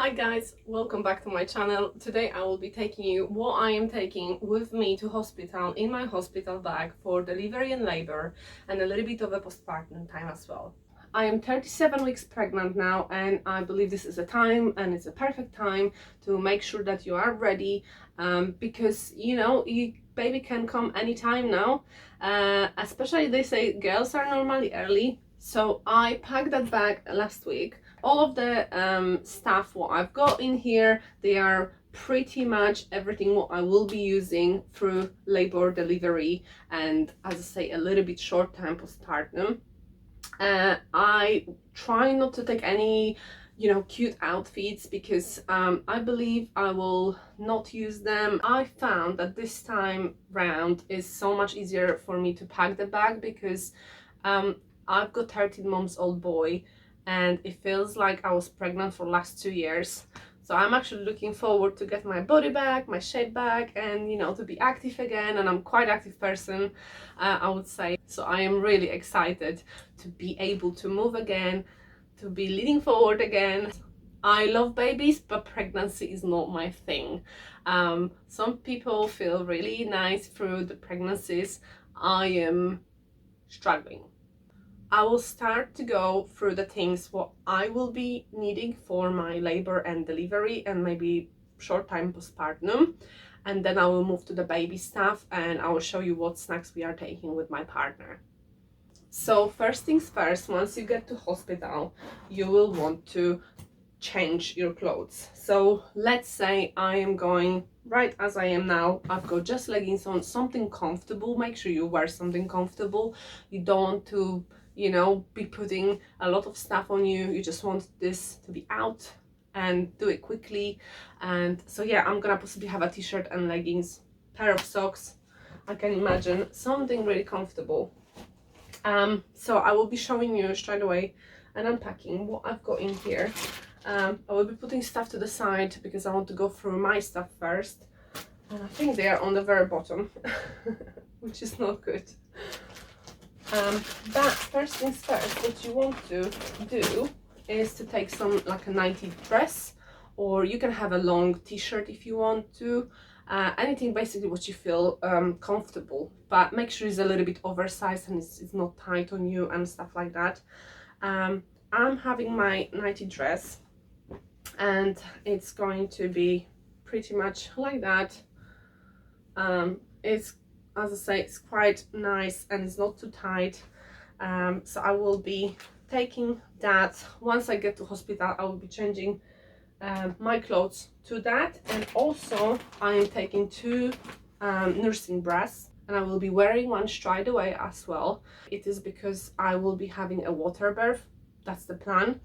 Hi guys, welcome back to my channel. Today I will be taking you what I am taking with me to hospital in my hospital bag for delivery and labor and a little bit of a postpartum time as well. I am 37 weeks pregnant now, and I believe this is a time and it's a perfect time to make sure that you are ready, because your baby can come anytime now, especially they say girls are normally early. So I packed that bag last week. All of the stuff what I've got in here, they are pretty much everything what I will be using through labor, delivery, and as I say, a little bit short time postpartum. I try not to take any cute outfits because I believe I will not use them. I found that this time round is so much easier for me to pack the bag because I've got 13 months old boy, and it feels like I was pregnant for the last 2 years. So I'm actually looking forward to get my body back, my shape back, and to be active again. And I'm quite active person, I would say. So I am really excited to be able to move again, to be leaning forward again. I love babies, but pregnancy is not my thing. Some people feel really nice through the pregnancies. I am struggling. I will start to go through the things what I will be needing for my labor and delivery and maybe short time postpartum, and then I will move to the baby stuff and I will show you what snacks we are taking with my partner. So first things first, once you get to hospital, you will want to change your clothes. So let's say I am going right as I am now. I've got just leggings on, something comfortable. Make sure you wear something comfortable. You don't want to be putting a lot of stuff on you. You just want this to be out and do it quickly. And so yeah, I'm gonna possibly have a t-shirt and leggings, pair of socks. I can imagine something really comfortable. So I will be showing you straight away and unpacking what I've got in here. I will be putting stuff to the side because I want to go through my stuff first, and I think they are on the very bottom which is not good. But first things first, what you want to do is to take some like a nighty dress, or you can have a long t-shirt if you want to, anything basically what you feel comfortable, but make sure it's a little bit oversized and it's not tight on you and stuff like that. I'm having my nighty dress, and it's going to be pretty much like that. It's, as I say, it's quite nice and it's not too tight. So I will be taking that. Once I get to hospital, I will be changing my clothes to that, and also I am taking two nursing bras, and I will be wearing one straight away as well. It is because I will be having a water birth. That's the plan.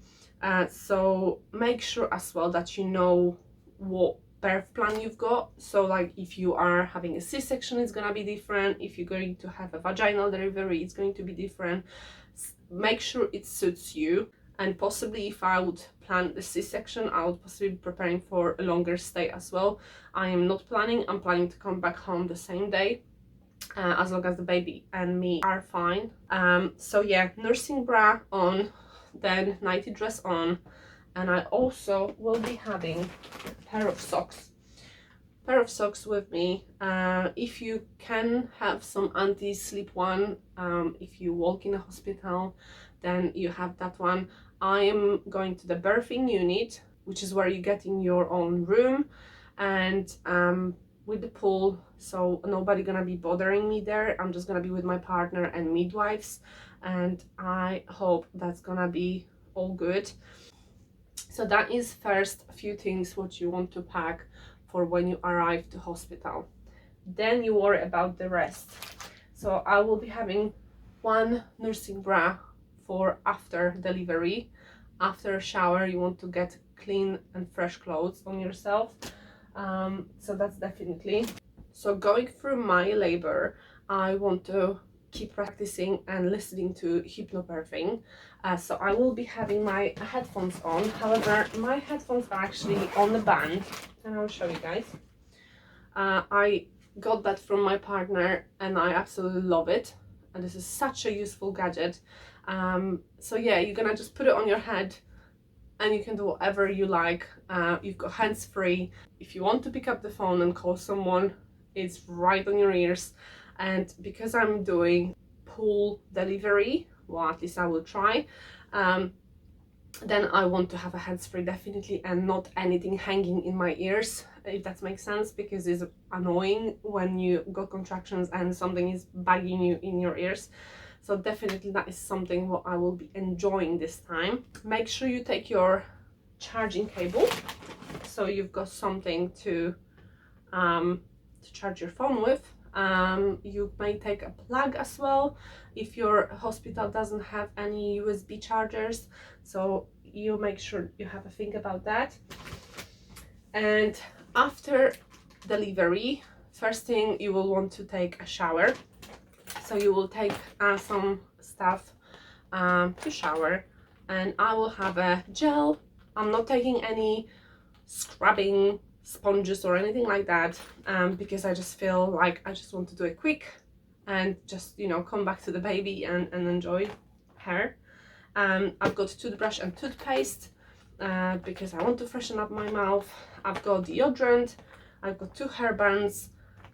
So make sure as well that you know what birth plan you've got. So like if you are having a C-section, it's gonna be different. If you're going to have a vaginal delivery, it's going to be different. Make sure it suits you. And possibly if I would plan the C-section, I would possibly be preparing for a longer stay as well. I am not planning. I'm planning to come back home the same day, as long as the baby and me are fine. So yeah, nursing bra on, then nighty dress on, and I also will be having a pair of socks with me. If you can have some anti-slip one, if you walk in a hospital, then you have that one. I am going to the birthing unit, which is where you get in your own room, and with the pool, so nobody gonna be bothering me there. I'm just gonna be with my partner and midwives, and I hope that's gonna be all good. So that is first a few things what you want to pack for when you arrive to hospital. Then you worry about the rest. So I will be having one nursing bra for after delivery. After a shower, you want to get clean and fresh clothes on yourself. So that's definitely. So going through my labor, I want to keep practicing and listening to hypnobirthing. So I will be having my headphones on. However, my headphones are actually on the band, and I'll show you guys. I got that from my partner and I absolutely love it. And this is such a useful gadget. So yeah, you're gonna just put it on your head and you can do whatever you like. You've got hands free. If you want to pick up the phone and call someone, it's right on your ears. And because I'm doing pool delivery, well, at least I will try, then I want to have a hands-free definitely, and not anything hanging in my ears, if that makes sense, because it's annoying when you got contractions and something is bugging you in your ears. So definitely that is something what I will be enjoying this time. Make sure you take your charging cable, so you've got something to charge your phone with. You may take a plug as well if your hospital doesn't have any USB chargers, so you make sure you have a think about that. And after delivery, first thing you will want to take a shower, so you will take some stuff to shower, and I will have a gel. I'm not taking any scrubbing sponges or anything like that, because I just feel like I just want to do it quick and just, you know, come back to the baby and enjoy her. I've got toothbrush and toothpaste because I want to freshen up my mouth. I've got deodorant, I've got 2 hairbands,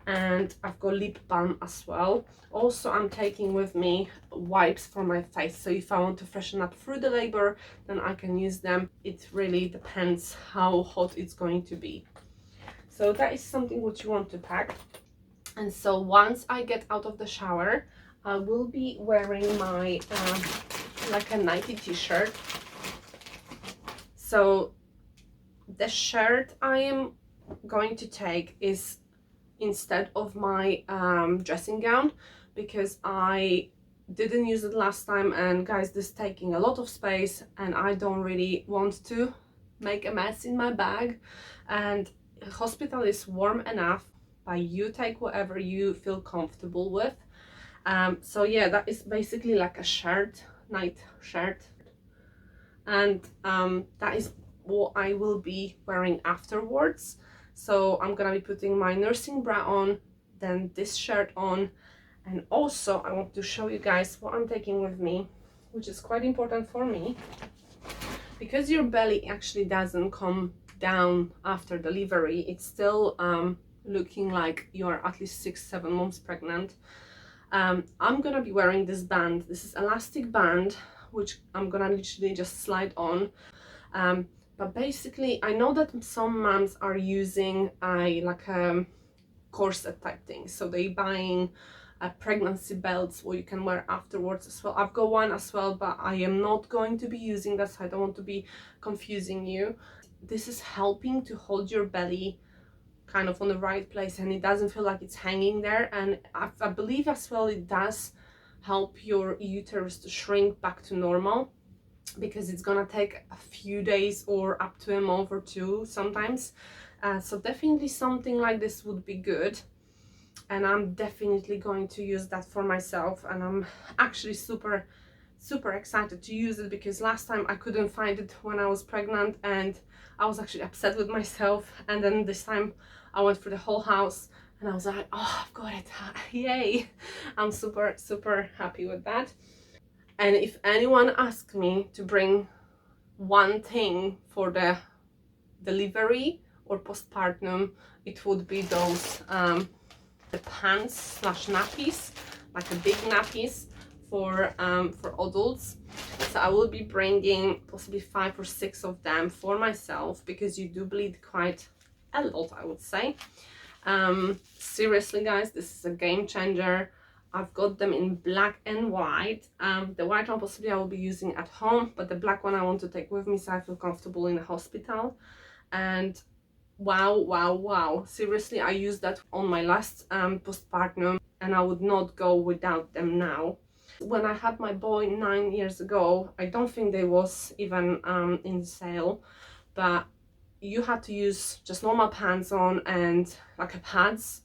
and I've got lip balm as well. Also, I'm taking with me wipes for my face, so if I want to freshen up through the labor, then I can use them. It really depends how hot it's going to be. So that is something what you want to pack. And so once I get out of the shower, I will be wearing my like a nighty t-shirt. So the shirt I am going to take is instead of my dressing gown, because I didn't use it last time, and guys, this is taking a lot of space and I don't really want to make a mess in my bag. And hospital is warm enough, but you take whatever you feel comfortable with. So yeah, that is basically like a shirt, night shirt, and that is what I will be wearing afterwards. So I'm gonna be putting my nursing bra on, then this shirt on, and also I want to show you guys what I'm taking with me, which is quite important for me, because your belly actually doesn't come down after delivery. It's still looking like you're at least 6-7 months pregnant. I'm gonna be wearing this band. This is elastic band, which I'm gonna literally just slide on. But basically, I know that some moms are using like a corset type thing, so they buying pregnancy belts what you can wear afterwards as well. I've got one as well, but I am not going to be using that, so I don't want to be confusing you. This is helping to hold your belly kind of on the right place, and it doesn't feel like it's hanging there. And I believe as well it does help your uterus to shrink back to normal, because it's gonna take a few days or up to a month or 2 sometimes. So definitely something like this would be good, and I'm definitely going to use that for myself. And I'm actually super excited to use it, because last time I couldn't find it when I was pregnant and I was actually upset with myself. And then this time I went through the whole house and I was like, oh, I've got it, yay. I'm super happy with that. And if anyone asks me to bring one thing for the delivery or postpartum, it would be those the pants slash nappies, like the big nappies for adults. So I will be bringing possibly 5 or 6 of them for myself, because you do bleed quite a lot, I would say. Seriously guys, this is a game changer. I've got them in black and white. The white one possibly I will be using at home, but the black one I want to take with me so I feel comfortable in the hospital. And wow, seriously, I used that on my last postpartum, and I would not go without them now. When I had my boy 9 years ago, I don't think they was even in sale, but you had to use just normal pants on and like a pads,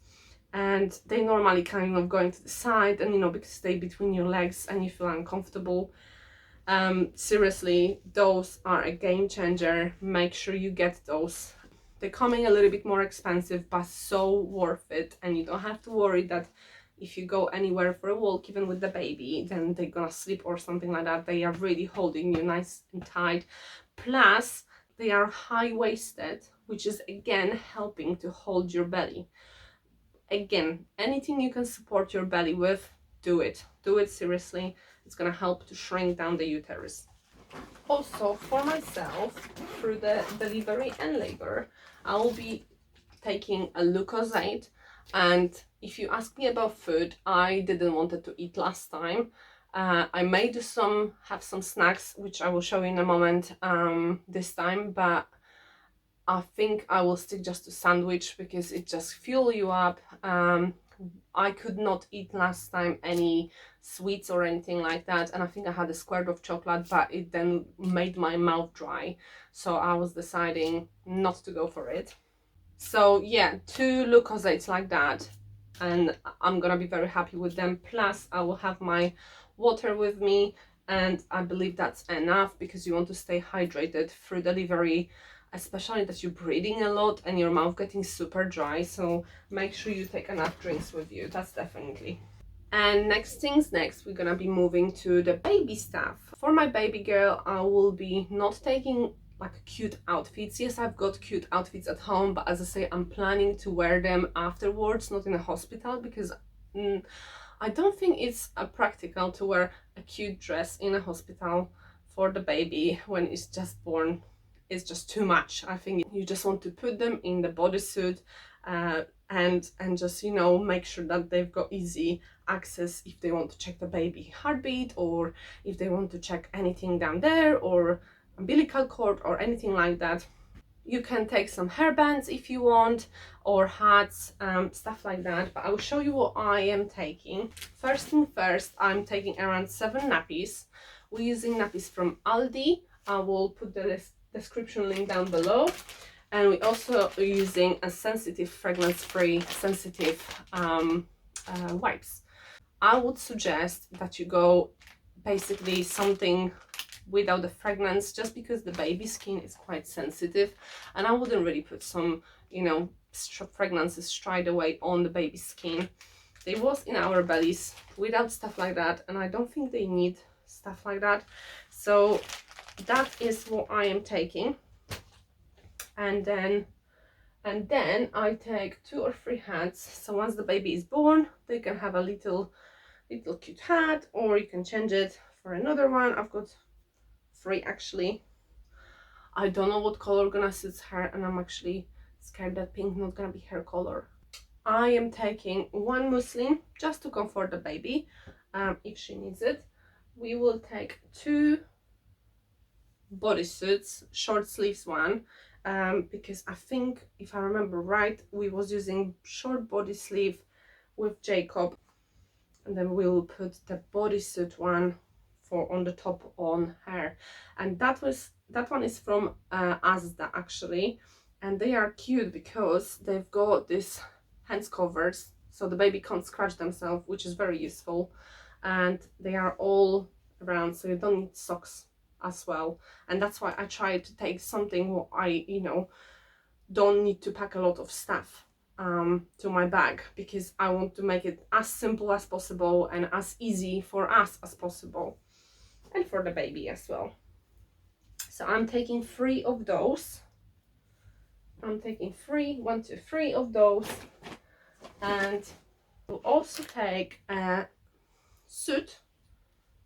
and they normally kind of going to the side, and you know, because they between your legs and you feel uncomfortable. Seriously, those are a game changer. Make sure you get those. They're coming a little bit more expensive, but so worth it. And you don't have to worry that if you go anywhere for a walk, even with the baby, then they're gonna slip or something like that. They are really holding you nice and tight. Plus they are high-waisted, which is again helping to hold your belly. Again, anything you can support your belly with, do it seriously. It's gonna help to shrink down the uterus. Also, for myself, through the delivery and labor, I will be taking a Lucozade. And if you ask me about food, I didn't want to eat last time. I may have some snacks, which I will show you in a moment, this time, but I think I will stick just to sandwich because it just fuel you up. I could not eat last time any sweets or anything like that, and I think I had a squirt of chocolate, but it then made my mouth dry, so I was deciding not to go for it. So yeah, 2 Lucozades like that, and I'm gonna be very happy with them. Plus I will have my water with me, and I believe that's enough because you want to stay hydrated through delivery, especially that you're breathing a lot and your mouth getting super dry. So make sure you take enough drinks with you, that's definitely. And next things next, we're gonna be moving to the baby stuff. For my baby girl, I will be not taking like cute outfits. Yes, I've got cute outfits at home, but as I say, I'm planning to wear them afterwards, not in a hospital, because I don't think it's practical to wear a cute dress in a hospital for the baby when it's just born. It's just too much. I think you just want to put them in the bodysuit, and just, you know, make sure that they've got easy access if they want to check the baby heartbeat, or if they want to check anything down there, or umbilical cord or anything like that. You can take some hairbands if you want, or hats, stuff like that, but I will show you what I am taking. First thing first, I'm taking around 7 nappies. We're using nappies from ALDI. I will put the description link down below. And we also are using a sensitive, fragrance-free, sensitive wipes. I would suggest that you go basically something without the fragrance, just because the baby skin is quite sensitive, and I wouldn't really put some, you know, fragrances straight away on the baby skin. They was in our bellies without stuff like that, and I don't think they need stuff like that. So that is what I am taking. And then I take 2 or 3 hats, so once the baby is born, they can have a little cute hat, or you can change it for another one. I've got 3 actually. I don't know what color gonna suit her, and I'm actually scared that pink not gonna be her color. I am taking 1 muslin just to comfort the baby, if she needs it. We will take 2 bodysuits, short sleeves one, because I think, if I remember right, we was using short body sleeve with Jacob, and then we will put the bodysuit one for on the top on her. And that one is from Asda actually, and they are cute because they've got this hands covers, so the baby can't scratch themselves, which is very useful, and they are all around, so you don't need socks as well. And that's why I try to take something what I, you know, don't need to pack a lot of stuff to my bag, because I want to make it as simple as possible and as easy for us as possible, and for the baby as well. So I'm taking 3 of those. I'm taking 3, 1, 2, 3 of those, and we'll also take a suit,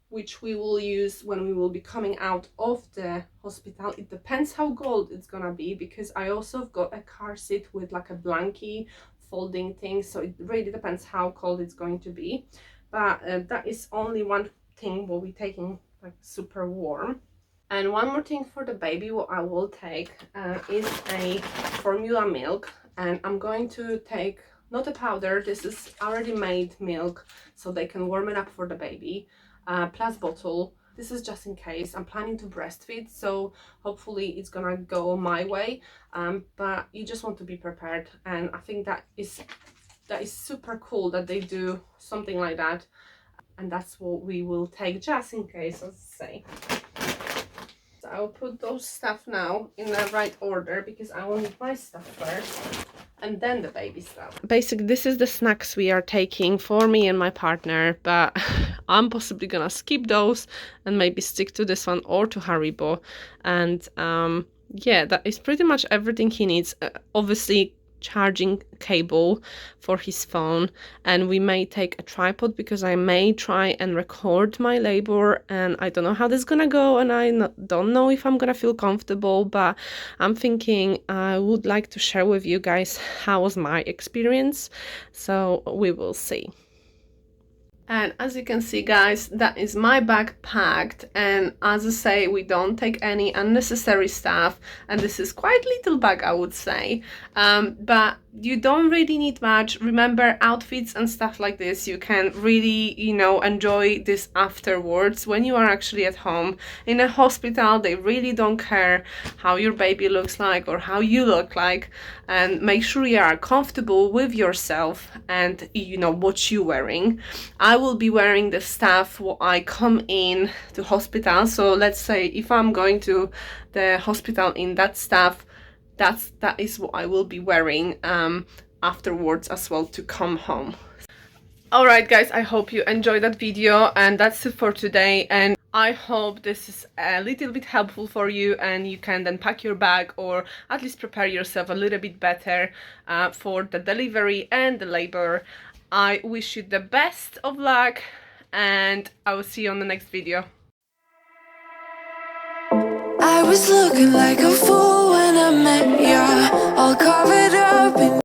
which we will use when we will be coming out of the hospital. It depends how cold it's gonna be, because I also have got a car seat with like a blankie folding thing, so it really depends how cold it's going to be. But that is only one thing we'll be taking, like super warm. And one more thing for the baby, what I will take is a formula milk, and I'm going to take not a powder, this is already made milk, so they can warm it up for the baby, plus bottle. This is just in case. I'm planning to breastfeed, so hopefully it's gonna go my way, but you just want to be prepared, and I think that is super cool that they do something like that, and that's what we will take just in case, as I say. So I'll put those stuff now in the right order because I will need my stuff first and then the baby stuff. Basically, this is the snacks we are taking for me and my partner, but I'm possibly gonna skip those and maybe stick to this one or to Haribo. And yeah, that is pretty much everything he needs. Obviously, charging cable for his phone, and we may take a tripod because I may try and record my labor, and I don't know how this is gonna go, and I don't know if I'm gonna feel comfortable, but I'm thinking I would like to share with you guys how was my experience, so we will see. And as you can see, guys, that is my bag packed, and as I say, we don't take any unnecessary stuff, and this is quite little bag, I would say, but you don't really need much. Remember, outfits and stuff like this, you can really, you know, enjoy this afterwards when you are actually at home. In a hospital, they really don't care how your baby looks like or how you look like, and make sure you are comfortable with yourself and you know what you're wearing. I will be wearing the stuff when I come in to hospital. So let's say if I'm going to the hospital in that stuff, that is what I will be wearing afterwards as well to come home. Alright guys, I hope you enjoyed that video, and that's it for today, and I hope this is a little bit helpful for you and you can then pack your bag or at least prepare yourself a little bit better for the delivery and the labor. I wish you the best of luck, and I will see you on the next video. I was looking like a fool when I met ya, all covered up in